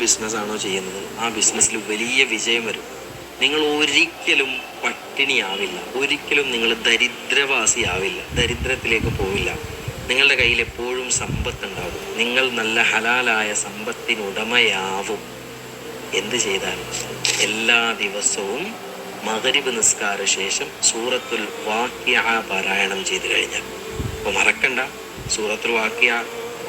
ബിസിനസ്സാണോ ചെയ്യുന്നത് ആ ബിസിനസ്സിൽ വലിയ വിജയം വരും. നിങ്ങൾ ഒരിക്കലും പട്ടിണിയാവില്ല, ഒരിക്കലും നിങ്ങൾ ദരിദ്രവാസിയാവില്ല, ദരിദ്രത്തിലേക്ക് പോവില്ല. നിങ്ങളുടെ കയ്യിൽ എപ്പോഴും സമ്പത്തുണ്ടാകും. നിങ്ങൾ നല്ല ഹലാലായ സമ്പത്തിനുടമയാവും. എന്ത് ചെയ്താലും എല്ലാ ദിവസവും മഗ്രിബ് നിസ്കാര ശേഷം സൂറത്തുൽ വാഖിഅ പാരായണം ചെയ്തു കഴിഞ്ഞാൽ, അപ്പോൾ മറക്കണ്ട, സൂറത്തുൽ വാഖിഅ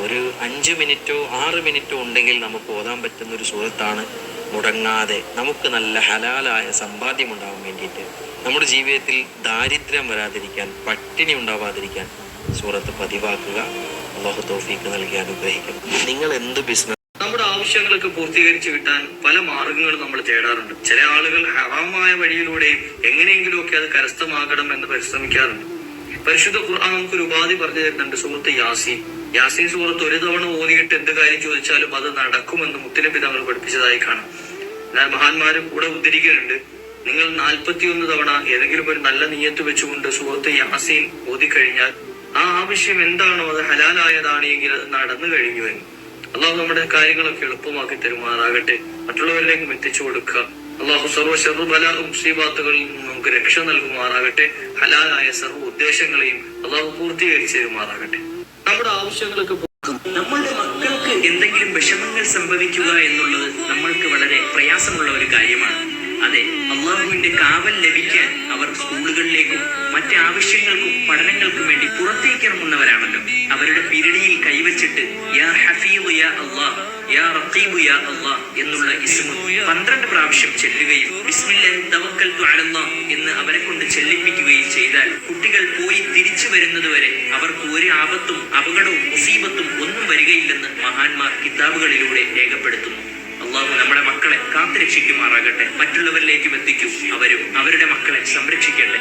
ഒരു 5 മിനിറ്റോ 6 മിനിറ്റോ ഉണ്ടെങ്കിൽ നമുക്ക് ഓതാൻ പറ്റുന്ന ഒരു സൂറത്താണ്. മുടങ്ങാതെ നമുക്ക് നല്ല ഹലാലായ സമ്പാദ്യം ഉണ്ടാവാൻ വേണ്ടിയിട്ട്, നമ്മുടെ ജീവിതത്തിൽ ദാരിദ്ര്യം വരാതിരിക്കാൻ, പട്ടിണി ഉണ്ടാവാതിരിക്കാൻ സൂറത്ത് പതിവാക്കുക. അല്ലാഹു തൗഫീഖ് നൽകി അനുഗ്രഹിക്കും. നിങ്ങൾ എന്ത് ബിസിനസ്, നമ്മുടെ ആവശ്യങ്ങളൊക്കെ പൂർത്തീകരിച്ചു കിട്ടാൻ പല മാർഗങ്ങളും നമ്മൾ തേടാറുണ്ട്. ചില ആളുകൾ ഹറാമായ വഴിയിലൂടെയും എങ്ങനെയെങ്കിലുമൊക്കെ അത് കരസ്ഥമാകണം എന്ന് പരിശ്രമിക്കാറുണ്ട്. പരിശുദ്ധ ഖുർആൻ നമുക്കൊരു ഉപാധി പറഞ്ഞു തരുന്നുണ്ട്. സൂറത്ത് യാസീൻ സൂറത്ത് ഒരു തവണ ഓതിയിട്ട് എന്ത് കാര്യം ചോദിച്ചാലും അത് നടക്കുമെന്ന് മുത്തനബി തങ്ങൾ പഠിപ്പിച്ചതായി കാണാം. എന്നാൽ മഹാന്മാരും കൂടെ ഉദ്ധരിക്കുന്നുണ്ട്, നിങ്ങൾ 41 തവണ ഏതെങ്കിലും ഒരു നല്ല നിയ്യത്ത് വെച്ചുകൊണ്ട് സൂറത്ത് യാസീൻ ഓതിക്കഴിഞ്ഞാൽ ആ ആവശ്യം എന്താണോ അത് ഹലാലായതാണ് എങ്കിൽ അത് നടന്നു കഴിഞ്ഞു എന്ന്. അള്ളാഹു നമ്മുടെ കാര്യങ്ങളൊക്കെ എളുപ്പമാക്കി തരുമാറാകട്ടെ, മറ്റുള്ളവരിലേക്കും എത്തിച്ചു കൊടുക്കുക. അള്ളാഹു സർവ്വ ശർറു ബലാ മുസീബാത്തുകളിൽ നിന്ന് നമുക്ക് രക്ഷ നൽകുമാറാകട്ടെ. ഹലാലായ സർവ്വ ഉദ്ദേശങ്ങളെയും അള്ളാഹു പൂർത്തീകരിച്ചു തരുമാറാകട്ടെ. നമ്മുടെ ആവശ്യങ്ങളൊക്കെ നമ്മളുടെ മക്കൾക്ക് എന്തെങ്കിലും വിഷമങ്ങൾ സംഭവിക്കുക എന്നുള്ളത് നമ്മൾക്ക് വളരെ പ്രയാസമുള്ള ഒരു കാര്യമാണ്. അതെ, അള്ളാഹുവിന്റെ കാവൽ ലഭിക്കാൻ അവർ സ്കൂളുകളിലേക്കും മറ്റ് ആവശ്യങ്ങൾക്കും പഠനങ്ങൾക്കും വേണ്ടി പുറത്തേക്ക് ഇറങ്ങുന്നവരാണല്ലോ. അവരുടെ പിരടിയിൽ കൈവച്ചിട്ട് യാ ഹഫീദ് യാ അല്ലാഹ്, യാ റഖീബ് യാ അല്ലാഹ് എന്നുള്ള ഇസ്മ 12 പ്രാവശ്യം ചെല്ലുകയും ബിസ്മില്ലാഹി തവക്കൽതു അലല്ലാഹ് എന്ന് അവരെ കൊണ്ട് ചെല്ലിപ്പിക്കുകയും ചെയ്താൽ കുട്ടികൾ പോയി തിരിച്ചു വരുന്നത് വരെ അവർക്ക് ഒരു ആപത്തും അപകടവും മുസീബത്തും ഒന്നും വരികയില്ലെന്ന് മഹാന്മാർ കിതാബുകളിലൂടെ രേഖപ്പെടുത്തുന്നു. അള്ളാഹു നമ്മുടെ മക്കളെ കാത്തുരക്ഷിക്കുമാറാകട്ടെ, മറ്റുള്ളവരിലേക്കും എത്തിക്കും അവരും അവരുടെ മക്കളെ സംരക്ഷിക്കട്ടെ.